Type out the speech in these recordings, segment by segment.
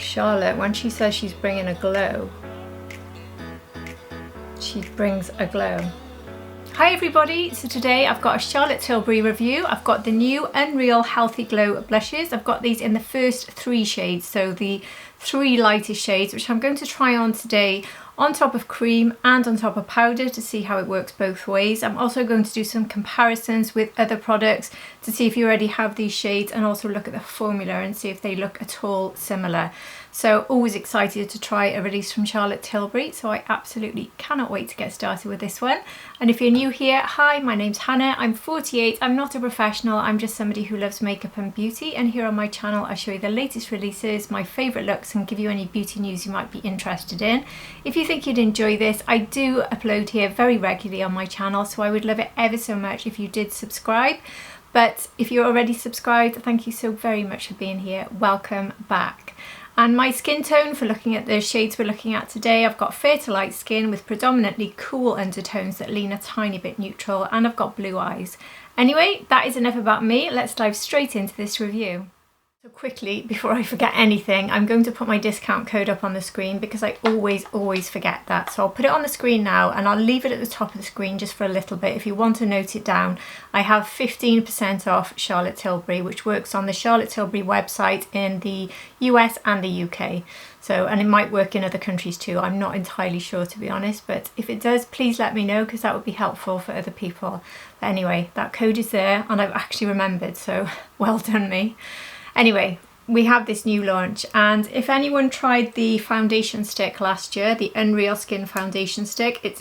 Charlotte, when she says she's bringing a glow, she brings a glow. Hi everybody, so today I've got a Charlotte Tilbury review. I've got the new Unreal Healthy Glow blushes. I've got these in the first 3 shades, so the 3 lightest shades, which I'm going to try on today on top of cream and on top of powder to see how it works both ways. I'm also going to do some comparisons with other products to see if you already have these shades, and also look at the formula and see if they look at all similar. So always excited to try a release from Charlotte Tilbury, so I absolutely cannot wait to get started with this one. And if you're new here, hi, my name's Hannah, I'm 48, I'm not a professional, I'm just somebody who loves makeup and beauty, and here on my channel I show you the latest releases, my favourite looks, and give you any beauty news you might be interested in. If you think you'd enjoy this, I do upload here very regularly on my channel, so I would love it ever so much if you did subscribe. But if you're already subscribed, thank you so very much for being here, welcome back. And my skin tone for looking at the shades we're looking at today, I've got fair to light skin with predominantly cool undertones that lean a tiny bit neutral, and I've got blue eyes. Anyway, that is enough about me, let's dive straight into this review. So quickly, before I forget anything, I'm going to put my discount code up on the screen because I always forget that. So I'll put it on the screen now, and I'll leave it at the top of the screen just for a little bit if you want to note it down. I have 15% off Charlotte Tilbury, which works on the Charlotte Tilbury website in the US and the UK. So, and it might work in other countries too, I'm not entirely sure to be honest, but if it does, please let me know because that would be helpful for other people. But anyway, that code is there and I've actually remembered, so well done me. Anyway, we have this new launch, and if anyone tried the foundation stick last year, the Unreal Skin Foundation Stick, it's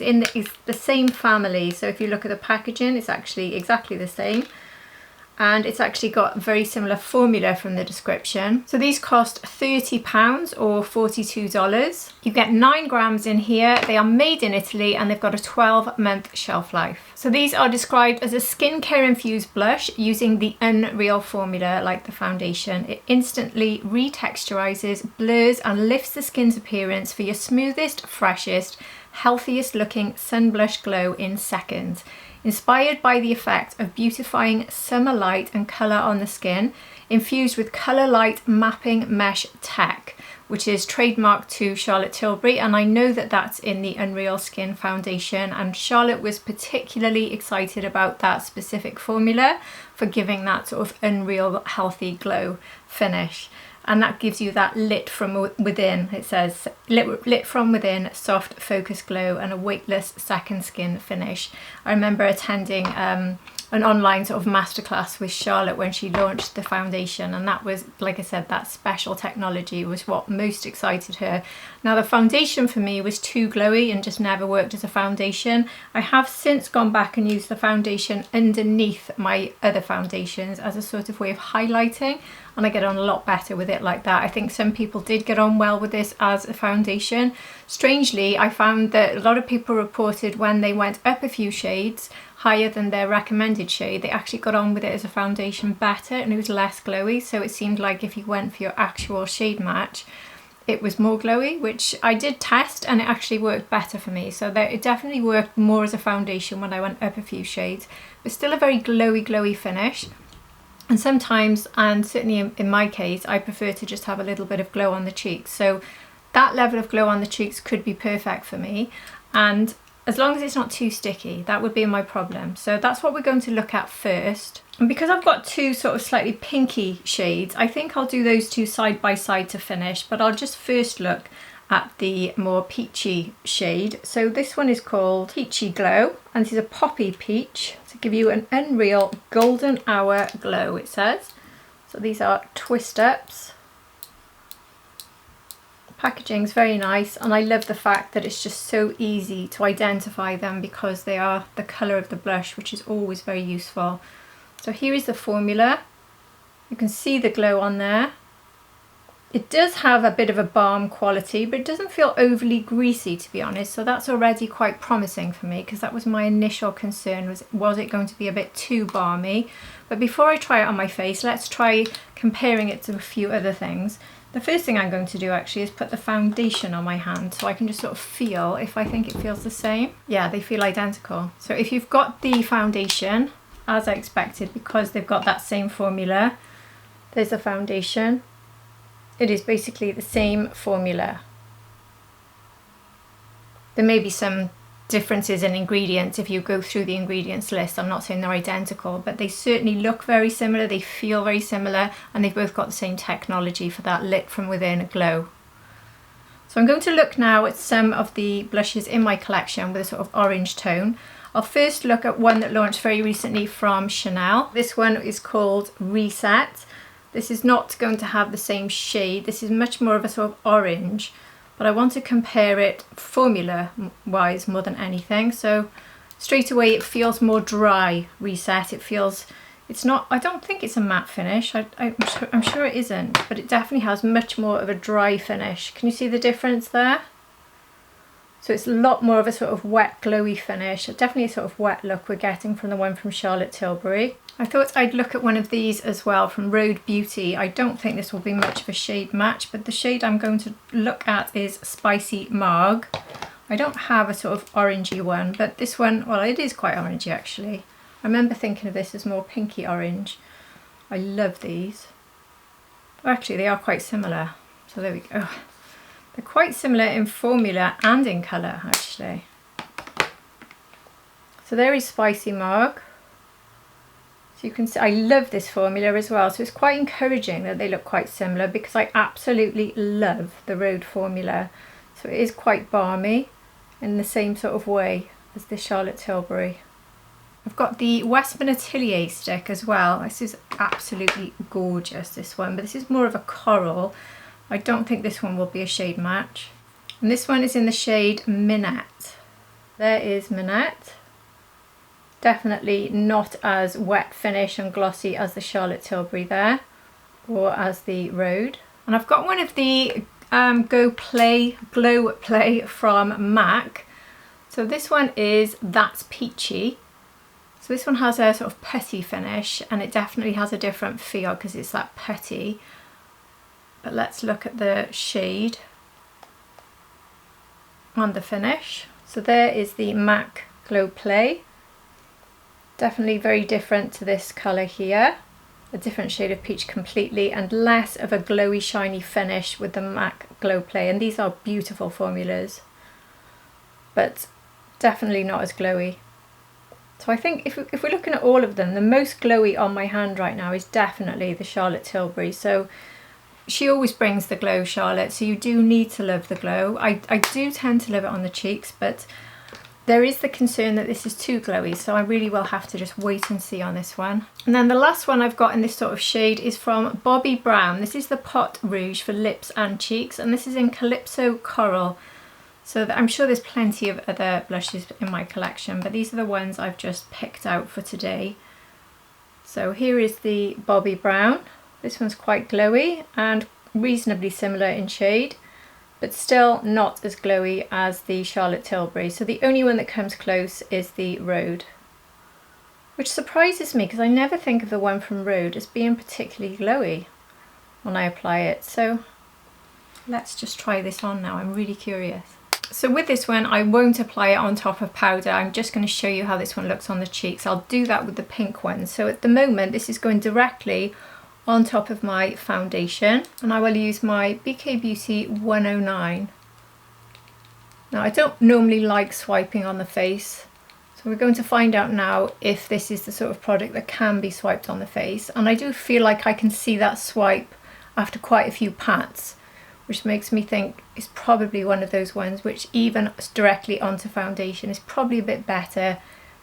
the same family. So if you look at the packaging, it's actually exactly the same. And it's actually got a very similar formula from the description. So these cost £30 or $42. You get 9 grams in here. They are made in Italy and they've got a 12-month shelf life. So these are described as a skincare infused blush using the Unreal formula like the foundation. It instantly retexturizes, blurs and lifts the skin's appearance for your smoothest, freshest, healthiest looking sun blush glow in seconds. Inspired by the effect of beautifying summer light and colour on the skin, infused with colour light mapping mesh tech, which is trademarked to Charlotte Tilbury, and I know that that's in the Unreal Skin Foundation, and Charlotte was particularly excited about that specific formula for giving that sort of unreal healthy glow finish. And that gives you that lit from within, it says, lit from within, soft focus glow and a weightless second skin finish. I remember attending an online sort of masterclass with Charlotte when she launched the foundation, and that was, like I said, that special technology was what most excited her. Now the foundation for me was too glowy and just never worked as a foundation. I have since gone back and used the foundation underneath my other foundations as a sort of way of highlighting, and I get on a lot better with it like that. I think some people did get on well with this as a foundation. Strangely, I found that a lot of people reported when they went up a few shades higher than their recommended shade, they actually got on with it as a foundation better and it was less glowy. So it seemed like if you went for your actual shade match, it was more glowy, which I did test and it actually worked better for me. So it definitely worked more as a foundation when I went up a few shades, but still a very glowy finish. And sometimes, and certainly in my case, I prefer to just have a little bit of glow on the cheeks. So that level of glow on the cheeks could be perfect for me. And as long as it's not too sticky, that would be my problem. So that's what we're going to look at first. And because I've got 2 sort of slightly pinky shades, I think I'll do those 2 side by side to finish, but I'll just first look at the more peachy shade. So this one is called Peachy Glow, and this is a poppy peach to give you an unreal golden hour glow, it says. So these are twist ups. Packaging's very nice, and I love the fact that it's just so easy to identify them because they are the colour of the blush, which is always very useful. So here is the formula. You can see the glow on there. It does have a bit of a balm quality, but it doesn't feel overly greasy, to be honest, so that's already quite promising for me because that was my initial concern, was it going to be a bit too balmy? But before I try it on my face, let's try comparing it to a few other things. The first thing I'm going to do actually is put the foundation on my hand so I can just sort of feel if I think it feels the same. Yeah, they feel identical. So if you've got the foundation, as I expected, because they've got that same formula, there's the foundation. it is basically the same formula. There may be some differences in ingredients if you go through the ingredients list. I'm not saying they're identical, but they certainly look very similar, they feel very similar, and they've both got the same technology for that lit from within glow. So I'm going to look now at some of the blushes in my collection with a sort of orange tone. I'll first look at one that launched very recently from Chanel. This one is called Reset. This is not going to have the same shade. This is much more of a sort of orange, but I want to compare it formula wise more than anything. So straight away it feels more dry, Reset. It feels, it's not, I don't think it's a matte finish. I'm sure it isn't, but it definitely has much more of a dry finish. Can you see the difference there? So it's a lot more of a sort of wet glowy finish. Definitely a sort of wet look we're getting from the one from Charlotte Tilbury. I thought I'd look at one of these as well from Rhode Beauty. I don't think this will be much of a shade match, but the shade I'm going to look at is Spicy Marg. I don't have a sort of orangey one, but this one, well, it is quite orangey actually. I remember thinking of this as more pinky orange. I love these. Oh, actually, they are quite similar. So there we go. They're quite similar in formula and in colour actually. So there is Spicy Marg. So you can see I love this formula as well, so it's quite encouraging that they look quite similar because I absolutely love the Rhode formula. So it is quite balmy in the same sort of way as the Charlotte Tilbury. I've got the Westman Atelier stick as well. This is absolutely gorgeous, this one, but this is more of a coral. I don't think this one will be a shade match. And this one is in the shade Minette. There is Minette. Definitely not as wet finish and glossy as the Charlotte Tilbury there, or as the Rhode. And I've got one of the Glow Play from MAC. So this one is That's Peachy. So this one has a sort of putty finish, and it definitely has a different feel because it's that putty. But let's look at the shade on the finish. So there is the MAC Glow Play. Definitely very different to this colour here. A different shade of peach completely, and less of a glowy shiny finish with the MAC Glow Play. And these are beautiful formulas, but definitely not as glowy. So I think if we're looking at all of them, the most glowy on my hand right now is definitely the Charlotte Tilbury. So she always brings the glow, Charlotte, so you do need to love the glow. I do tend to love it on the cheeks, but there is the concern that this is too glowy, so I really will have to just wait and see on this one. And then the last one I've got in this sort of shade is from Bobbi Brown. This is the Pot Rouge for lips and cheeks, and this is in Calypso Coral. So I'm sure there's plenty of other blushes in my collection, but these are the ones I've just picked out for today. So here is the Bobbi Brown. This one's quite glowy and reasonably similar in shade, but still not as glowy as the Charlotte Tilbury. So the only one that comes close is the Rhode, which surprises me because I never think of the one from Rhode as being particularly glowy when I apply it. So let's just try this on now. I'm really curious. So with this one, I won't apply it on top of powder. I'm just going to show you how this one looks on the cheeks. I'll do that with the pink one. So at the moment, this is going directly on top of my foundation, and I will use my BK Beauty 109. Now I don't normally like swiping on the face, so we're going to find out now if this is the sort of product that can be swiped on the face, and I do feel like I can see that swipe after quite a few pats, which makes me think it's probably one of those ones which even directly onto foundation is probably a bit better,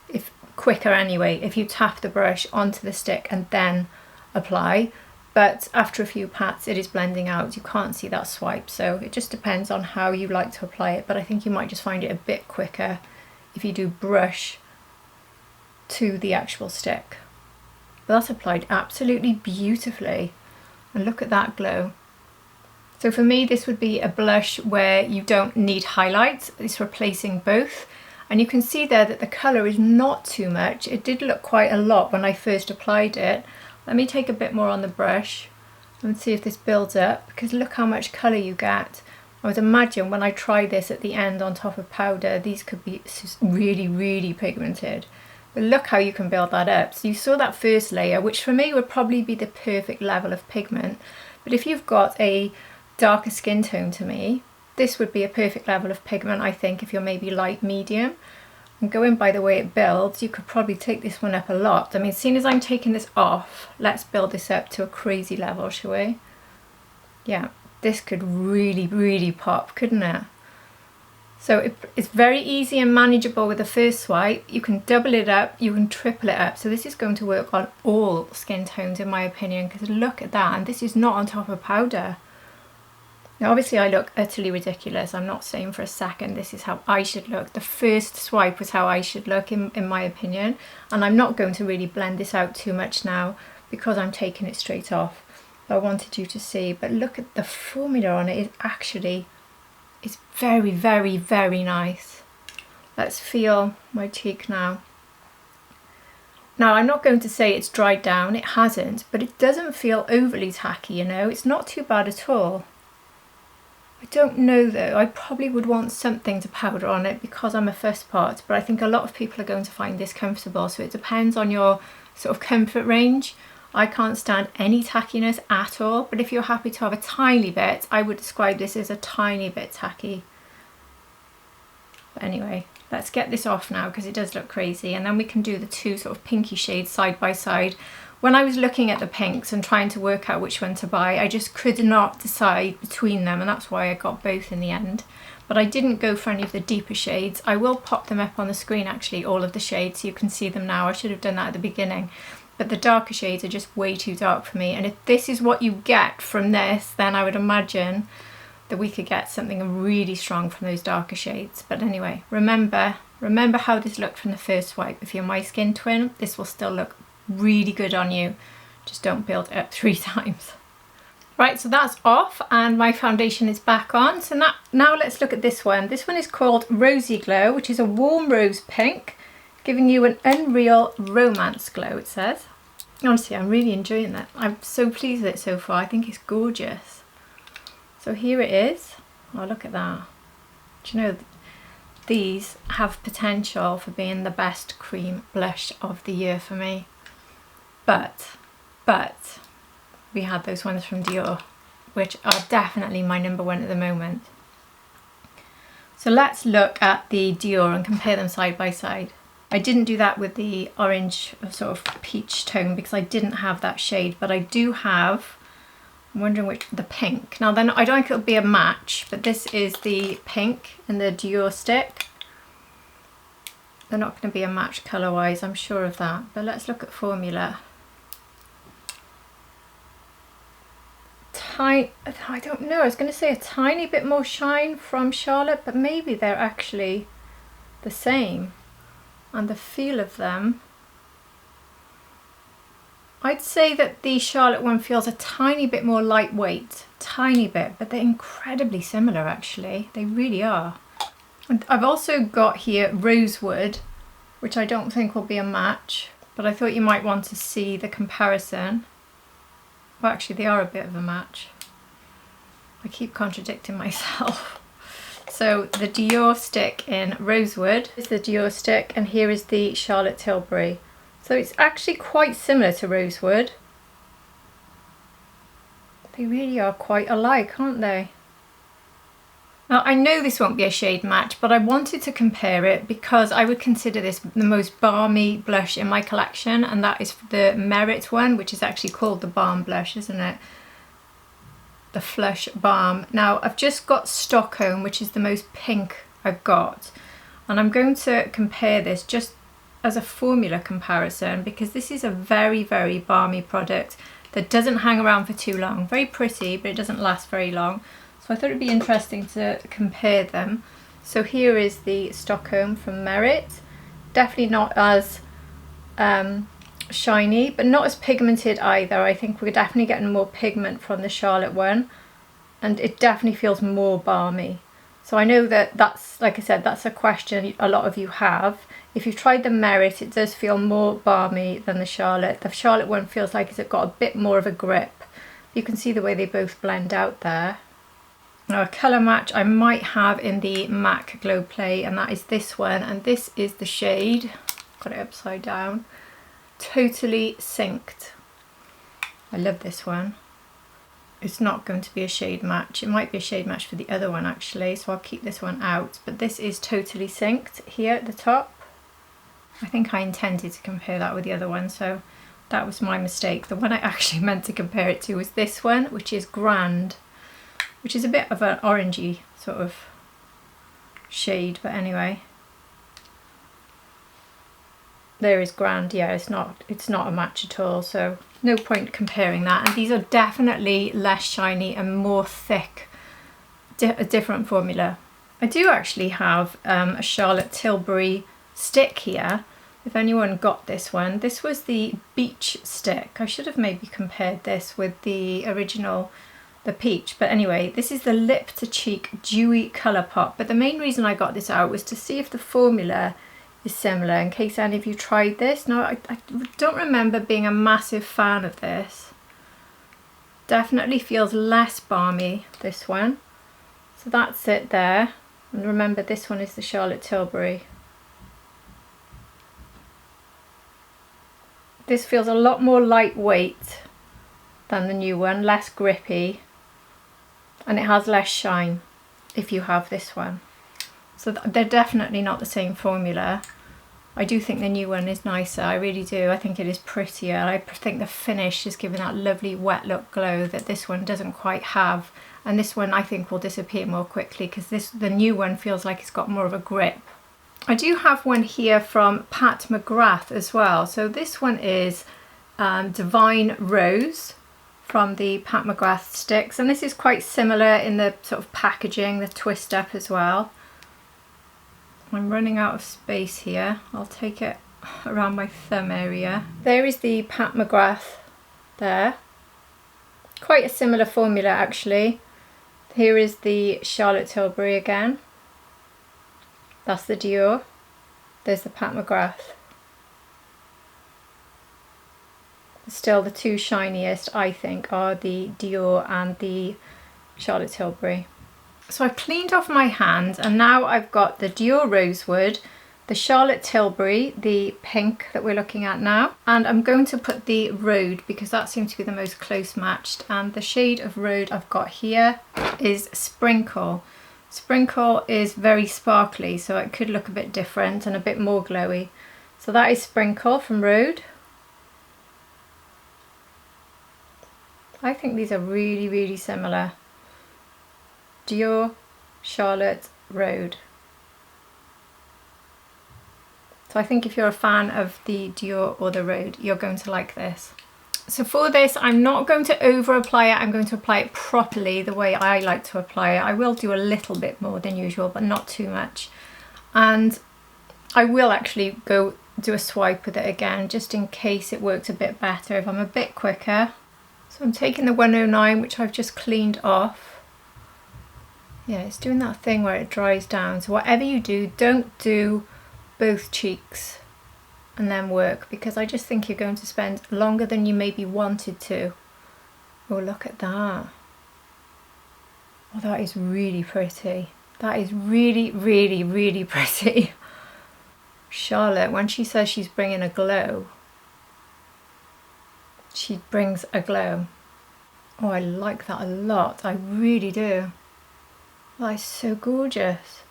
if quicker anyway, if you tap the brush onto the stick and then apply. But after a few pats it is blending out, you can't see that swipe, so it just depends on how you like to apply it, but I think you might just find it a bit quicker if you do brush to the actual stick. But that's applied absolutely beautifully, and look at that glow. So for me this would be a blush where you don't need highlights, it's replacing both. And you can see there that the colour is not too much. It did look quite a lot when I first applied it. Let me take a bit more on the brush and see if this builds up, because look how much colour you get. I would imagine when I try this at the end on top of powder, these could be really, really pigmented. But look how you can build that up. So you saw that first layer, which for me would probably be the perfect level of pigment. But if you've got a darker skin tone to me, this would be a perfect level of pigment, I think, if you're maybe light medium. And going by the way it builds, you could probably take this one up a lot. I mean, seeing as I'm taking this off, let's build this up to a crazy level, shall we? Yeah, this could really, really pop, couldn't it? So it's very easy and manageable with the first swipe. You can double it up, you can triple it up. So this is going to work on all skin tones in my opinion, because look at that, and this is not on top of powder. Now obviously I look utterly ridiculous. I'm not saying for a second this is how I should look. The first swipe was how I should look in my opinion. And I'm not going to really blend this out too much now because I'm taking it straight off. But I wanted you to see, but look at the formula on it. It actually is very, very, very nice. Let's feel my cheek now. Now I'm not going to say it's dried down, it hasn't, but it doesn't feel overly tacky, you know, it's not too bad at all. I don't know though, I probably would want something to powder on it because I'm a fuss pot, but I think a lot of people are going to find this comfortable, so it depends on your sort of comfort range. I can't stand any tackiness at all, but if you're happy to have a tiny bit, I would describe this as a tiny bit tacky. But anyway, let's get this off now because it does look crazy, and then we can do the two sort of pinky shades side by side. When I was looking at the pinks and trying to work out which one to buy, I just could not decide between them, and that's why I got both in the end. But I didn't go for any of the deeper shades. I will pop them up on the screen actually, all of the shades, so you can see them now. I should have done that at the beginning. But the darker shades are just way too dark for me, and if this is what you get from this, then I would imagine that we could get something really strong from those darker shades. But anyway, remember how this looked from the first swipe. If you're my skin twin, this will still look really good on you. Just don't build it up 3 times. Right, so that's off and my foundation is back on. So now let's look at this one. This one is called Rosy Glow, which is a warm rose pink, giving you an unreal romance glow, it says. Honestly, I'm really enjoying that. I'm so pleased with it so far. I think it's gorgeous. So here it is. Oh, look at that. Do you know, these have potential for being the best cream blush of the year for me. But we had those ones from Dior, which are definitely my #1 at the moment. So let's look at the Dior and compare them side by side. I didn't do that with the orange sort of peach tone because I didn't have that shade, but I do have, I'm wondering which, the pink. Now then, I don't think it'll be a match, but this is the pink in the Dior stick. They're not going to be a match colour wise, I'm sure of that, but let's look at formula. I don't know, I was going to say a tiny bit more shine from Charlotte, but maybe they're actually the same. And the feel of them, I'd say that the Charlotte one feels a tiny bit more lightweight, tiny bit, but they're incredibly similar actually, they really are. And I've also got here Rosewood, which I don't think will be a match, but I thought you might want to see the comparison. Well, actually they are a bit of a match. I keep contradicting myself. So the Dior stick in Rosewood is the Dior stick, and here is the Charlotte Tilbury. So it's actually quite similar to Rosewood. They really are quite alike, aren't they? Now I know this won't be a shade match, but I wanted to compare it because I would consider this the most balmy blush in my collection, and that is the Merit one, which is actually called the Balm blush, isn't it? The Flush Balm. Now I've just got Stockholm, which is the most pink I've got, and I'm going to compare this just as a formula comparison because this is a very, very balmy product that doesn't hang around for too long. Very pretty, but it doesn't last very long. So I thought it'd be interesting to compare them. So here is the Stockholm from Merit. Definitely not as shiny, but not as pigmented either. I think we're definitely getting more pigment from the Charlotte one, and it definitely feels more balmy. So I know that that's, like I said, that's a question a lot of you have. If you've tried the Merit, it does feel more balmy than the Charlotte. The Charlotte one feels like it's got a bit more of a grip. You can see the way they both blend out there. Now a colour match I might have in the MAC Glow Play, and that is this one, and this is the shade got it upside down. Totally synced. I love this one. It's not going to be a shade match. It might be a shade match for the other one actually, so I'll keep this one out. But this is totally synced here at the top. I think I intended to compare that with the other one, so that was my mistake. The one I actually meant to compare it to was this one, which is Grand, which is a bit of an orangey sort of shade, but anyway. There is Grand. Yeah, it's not a match at all, so no point comparing that. And these are definitely less shiny and more thick, a different formula. I do actually have a Charlotte Tilbury stick here. If anyone got this one, this was the Beach stick. I should have maybe compared this with the original, the Peach, but anyway, this is the Lip to Cheek Dewy Colour Pop. But the main reason I got this out was to see if the formula is similar, in case any of you tried this. Now, I don't remember being a massive fan of this. Definitely feels less balmy, this one. So that's it there. And remember, this one is the Charlotte Tilbury. This feels a lot more lightweight than the new one, less grippy, and it has less shine if you have this one. So they're definitely not the same formula. I do think the new one is nicer, I really do. I think it is prettier. I think the finish is giving that lovely wet look glow that this one doesn't quite have. And this one I think will disappear more quickly because the new one feels like it's got more of a grip. I do have one here from Pat McGrath as well. So this one is Divine Rose from the Pat McGrath sticks. And this is quite similar in the sort of packaging, the twist up as well. I'm running out of space here. I'll take it around my thumb area. There is the Pat McGrath there. Quite a similar formula actually. Here is the Charlotte Tilbury again. That's the Dior. There's the Pat McGrath. Still the two shiniest I think are the Dior and the Charlotte Tilbury. So I've cleaned off my hand and now I've got the Dior Rosewood, the Charlotte Tilbury, the pink that we're looking at now, and I'm going to put the Road because that seems to be the most close matched, and the shade of Road I've got here is Sprinkle. Sprinkle is very sparkly, so it could look a bit different and a bit more glowy. So that is Sprinkle from Road. I think these are really, really similar. Dior, Charlotte, Road. So I think if you're a fan of the Dior or the Road, you're going to like this. So for this, I'm not going to over apply it. I'm going to apply it properly the way I like to apply it. I will do a little bit more than usual, but not too much. And I will actually go do a swipe with it again, just in case it works a bit better if I'm a bit quicker. So I'm taking the 109, which I've just cleaned off. Yeah, it's doing that thing where it dries down. So whatever you do, don't do both cheeks and then work, because I just think you're going to spend longer than you maybe wanted to. Oh, look at that. Oh, that is really pretty. That is really, really, really pretty. Charlotte, when she says she's bringing a glow, she brings a glow. Oh, I like that a lot. I really do. That is so gorgeous.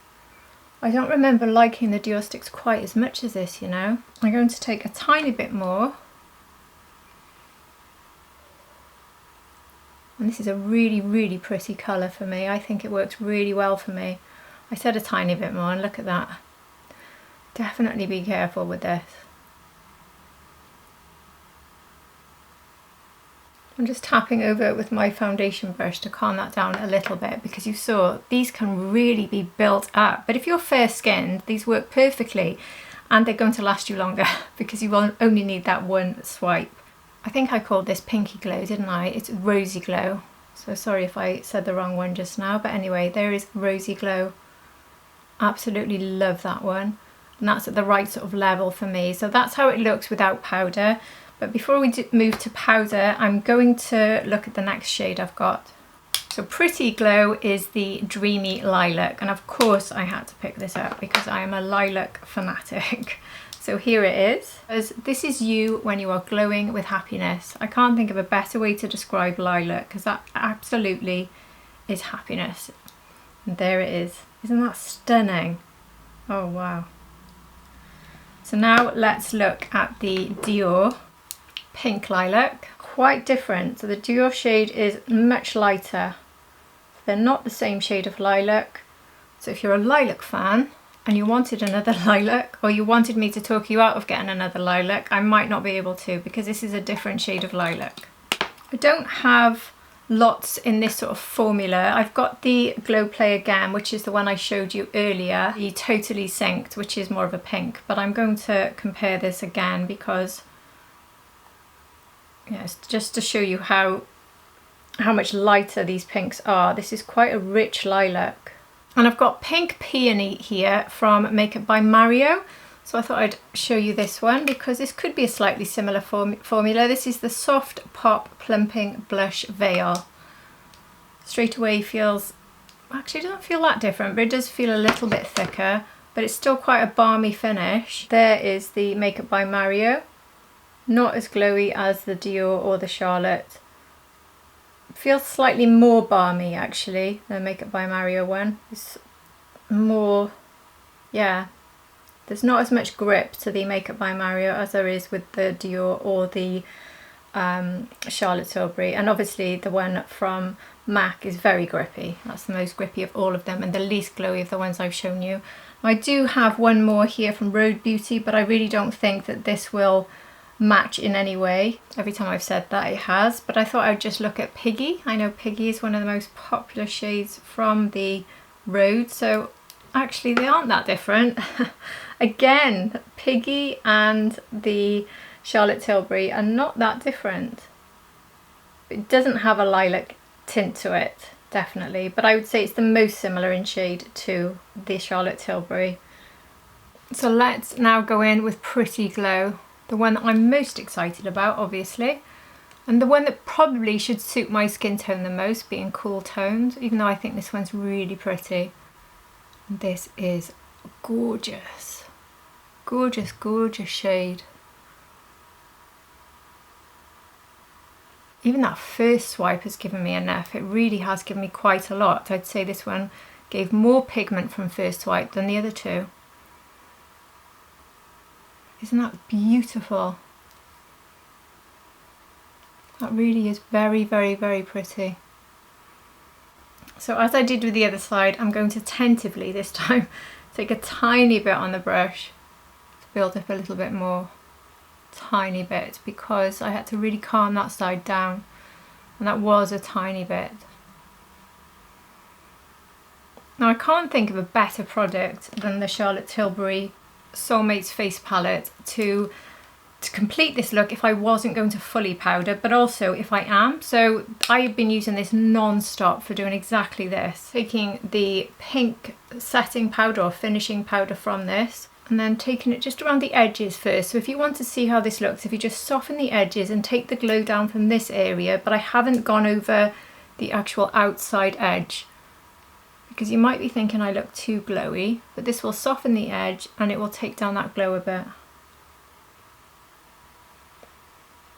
I don't remember liking the Dior sticks quite as much as this, you know. I'm going to take a tiny bit more. And this is a really, really pretty colour for me. I think it works really well for me. I said a tiny bit more, and look at that. Definitely be careful with this. I'm just tapping over it with my foundation brush to calm that down a little bit, because you saw these can really be built up. But if you're fair skinned, these work perfectly and they're going to last you longer because you will only need that one swipe. I think I called this Pinky Glow, didn't I? It's Rosy Glow. So sorry if I said the wrong one just now, but anyway, there is Rosy Glow. Absolutely love that one. And that's at the right sort of level for me. So that's how it looks without powder. But before we move to powder, I'm going to look at the next shade I've got. So Pretty Glow is the Dreamy Lilac. And of course I had to pick this up because I am a lilac fanatic. So here it is. As this is you when you are glowing with happiness. I can't think of a better way to describe lilac, because that absolutely is happiness. And there it is. Isn't that stunning? Oh wow. So now let's look at the Dior Pink Lilac. Quite different. So the Dior shade is much lighter. They're not the same shade of lilac. So if you're a lilac fan and you wanted another lilac, or you wanted me to talk you out of getting another lilac, I might not be able to, because this is a different shade of lilac. I don't have lots in this sort of formula. I've got the Glow Play again, which is the one I showed you earlier, the Totally Synced, which is more of a pink, but I'm going to compare this again because, yes, just to show you how much lighter these pinks are. This is quite a rich lilac. And I've got Pink Peony here from Makeup by Mario. So I thought I'd show you this one because this could be a slightly similar formula. This is the Soft Pop Plumping Blush Veil. Straight away feels, actually it doesn't feel that different, but it does feel a little bit thicker, but it's still quite a balmy finish. There is the Makeup by Mario. Not as glowy as the Dior or the Charlotte. Feels slightly more balmy actually, the Makeup by Mario one. It's more, yeah, there's not as much grip to the Makeup by Mario as there is with the Dior or the Charlotte Tilbury. And obviously the one from MAC is very grippy. That's the most grippy of all of them and the least glowy of the ones I've shown you. I do have one more here from Rhode Beauty, but I really don't think that this will match in any way. Every time I've said that it has, but I thought I'd just look at Piggy. I know Piggy is one of the most popular shades from the Rhode, so actually they aren't that different. Again, Piggy and the Charlotte Tilbury are not that different. It doesn't have a lilac tint to it, definitely, but I would say it's the most similar in shade to the Charlotte Tilbury. So let's now go in with Pretty Glow. The one that I'm most excited about, obviously, and the one that probably should suit my skin tone the most, being cool toned, even though I think this one's really pretty. This is gorgeous. Gorgeous, gorgeous shade. Even that first swipe has given me enough. It really has given me quite a lot. I'd say this one gave more pigment from first swipe than the other two. Isn't that beautiful? That really is very, very, very pretty. So as I did with the other side, I'm going to tentatively this time take a tiny bit on the brush to build up a little bit more. Tiny bit, because I had to really calm that side down, and that was a tiny bit. Now I can't think of a better product than the Charlotte Tilbury Soulmates face palette to complete this look if I wasn't going to fully powder, but also if I am. So I've been using this non-stop for doing exactly this, taking the pink setting powder or finishing powder from this and then taking it just around the edges first. So if you want to see how this looks, if you just soften the edges and take the glow down from this area, but I haven't gone over the actual outside edge, because you might be thinking I look too glowy, but this will soften the edge and it will take down that glow a bit.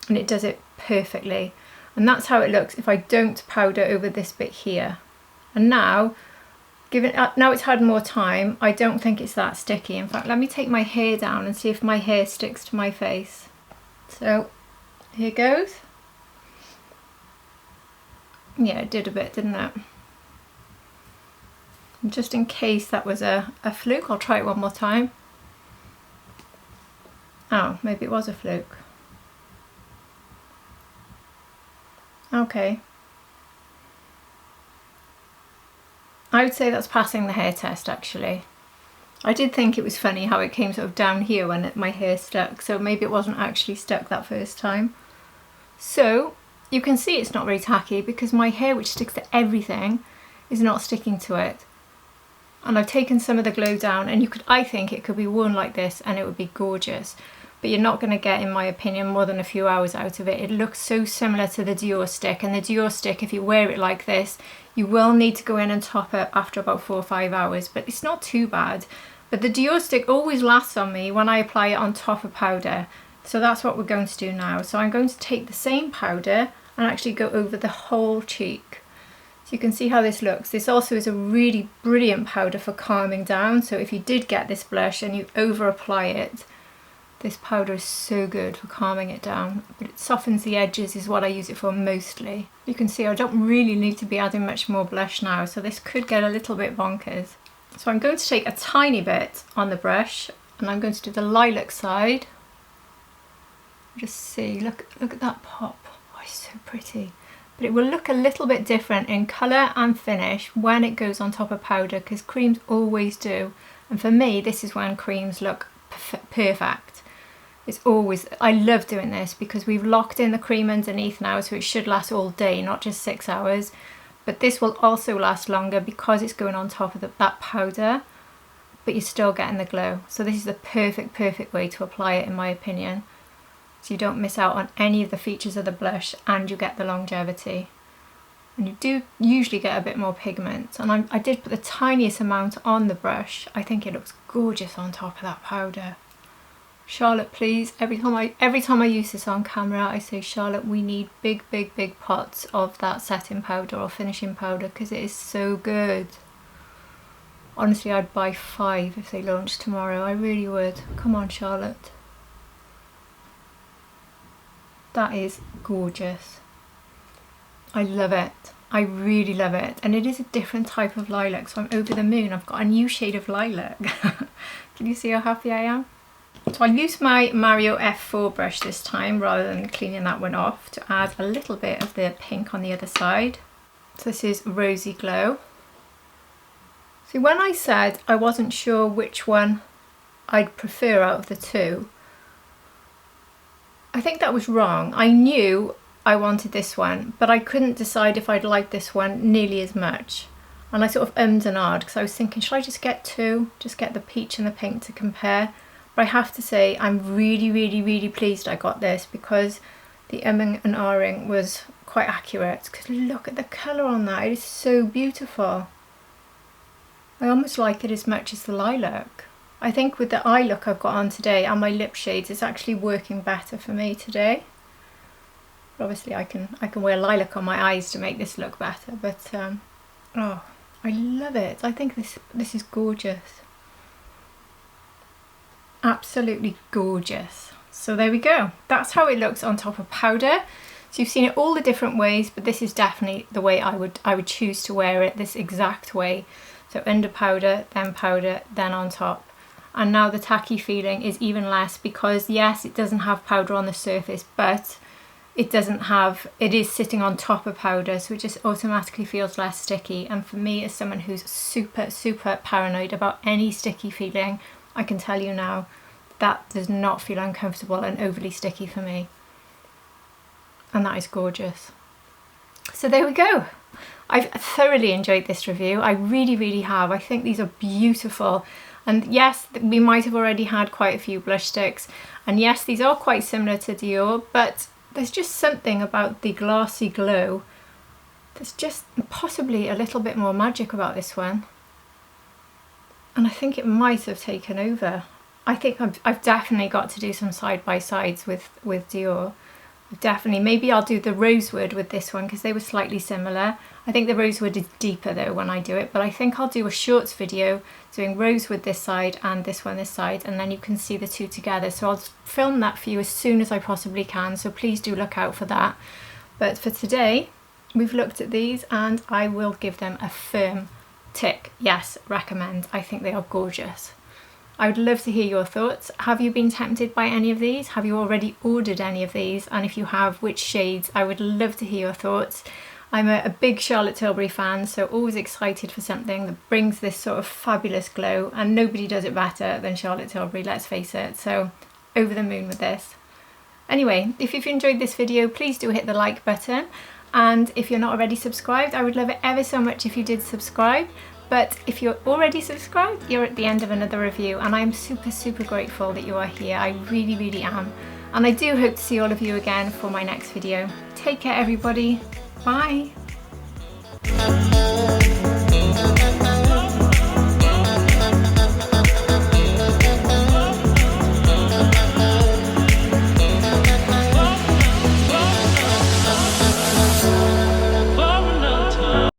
And it does it perfectly. And that's how it looks if I don't powder over this bit here. And now, now it's had more time, I don't think it's that sticky. In fact, let me take my hair down and see if my hair sticks to my face. So, here goes. Yeah, it did a bit, didn't it? Just in case that was a fluke, I'll try it one more time. Oh, maybe it was a fluke. Okay. I would say that's passing the hair test actually. I did think it was funny how it came sort of down here when my hair stuck, so maybe it wasn't actually stuck that first time. So you can see it's not very tacky because my hair, which sticks to everything, is not sticking to it. And I've taken some of the glow down, and I think it could be worn like this and it would be gorgeous. But you're not going to get, in my opinion, more than a few hours out of it. It looks so similar to the Dior stick, and the Dior stick, if you wear it like this, you will need to go in and top it after about 4 or 5 hours, but it's not too bad. But the Dior stick always lasts on me when I apply it on top of powder. So that's what we're going to do now. So I'm going to take the same powder and actually go over the whole cheek. So you can see how this looks. This also is a really brilliant powder for calming down. So if you did get this blush and you over apply it, this powder is so good for calming it down. But it softens the edges is what I use it for mostly. You can see I don't really need to be adding much more blush now, so this could get a little bit bonkers. So I'm going to take a tiny bit on the brush and I'm going to do the lilac side. Just see, look at that pop. Oh, it's so pretty. But it will look a little bit different in colour and finish when it goes on top of powder, because creams always do. And for me, this is when creams look perfect. It's always, I love doing this because we've locked in the cream underneath now, so it should last all day, not just 6 hours. But this will also last longer because it's going on top of that powder, but you're still getting the glow. So this is the perfect way to apply it, in my opinion. So you don't miss out on any of the features of the blush and you get the longevity. And you do usually get a bit more pigment. And I did put the tiniest amount on the brush. I think it looks gorgeous on top of that powder. Charlotte, please, every time I use this on camera, I say, Charlotte, we need big pots of that setting powder or finishing powder because it is so good. Honestly, I'd buy 5 if they launched tomorrow. I really would. Come on, Charlotte. That is gorgeous. I love it. I really love it. And it is a different type of lilac, so I'm over the moon. I've got a new shade of lilac. Can you see how happy I am? So I used my Mario F4 brush this time rather than cleaning that one off to add a little bit of the pink on the other side. So this is Rosy Glow. See, when I said I wasn't sure which one I'd prefer out of the two, I think that was wrong. I knew I wanted this one, but I couldn't decide if I'd like this one nearly as much. And I sort of ummed and ahed because I was thinking, should I just get 2? Just get the peach and the pink to compare? But I have to say, I'm really pleased I got this because the umming and ahhing was quite accurate. Because look at the colour on that, it is so beautiful. I almost like it as much as the lilac. I think with the eye look I've got on today and my lip shades, it's actually working better for me today. But obviously I can wear lilac on my eyes to make this look better, but oh, I love it. I think this is gorgeous. Absolutely gorgeous. So there we go. That's how it looks on top of powder. So you've seen it all the different ways, but this is definitely the way I would choose to wear it, this exact way. So under powder, then on top. And now the tacky feeling is even less because yes, it doesn't have powder on the surface, but it is sitting on top of powder, so it just automatically feels less sticky. And for me, as someone who's super paranoid about any sticky feeling, I can tell you now that does not feel uncomfortable and overly sticky for me. And that is gorgeous. So there we go. I've thoroughly enjoyed this review. I really have. I think these are beautiful. And yes, we might have already had quite a few blush sticks. And yes, these are quite similar to Dior, but there's just something about the Glossy Glow there's just possibly a little bit more magic about this one. And I think it might have taken over. I think I've definitely got to do some side-by-sides with Dior. Definitely, maybe I'll do the rosewood with this one because they were slightly similar. I think the rosewood is deeper though when I do it, but I think I'll do a shorts video doing rosewood this side and this one this side, and then you can see the two together. So I'll film that for you as soon as I possibly can, so please do look out for that. But for today, we've looked at these and I will give them a firm tick. Yes, recommend. I think they are gorgeous. I would love to hear your thoughts. Have you been tempted by any of these? Have you already ordered any of these? And if you have, which shades? I would love to hear your thoughts. I'm a big Charlotte Tilbury fan, so always excited for something that brings this sort of fabulous glow, and nobody does it better than Charlotte Tilbury, let's face it. So over the moon with this. Anyway, if you've enjoyed this video, please do hit the like button. And if you're not already subscribed, I would love it ever so much if you did subscribe. But if you're already subscribed, you're at the end of another review, and I'm super grateful that you are here. I really am. And I do hope to see all of you again for my next video. Take care everybody. Bye.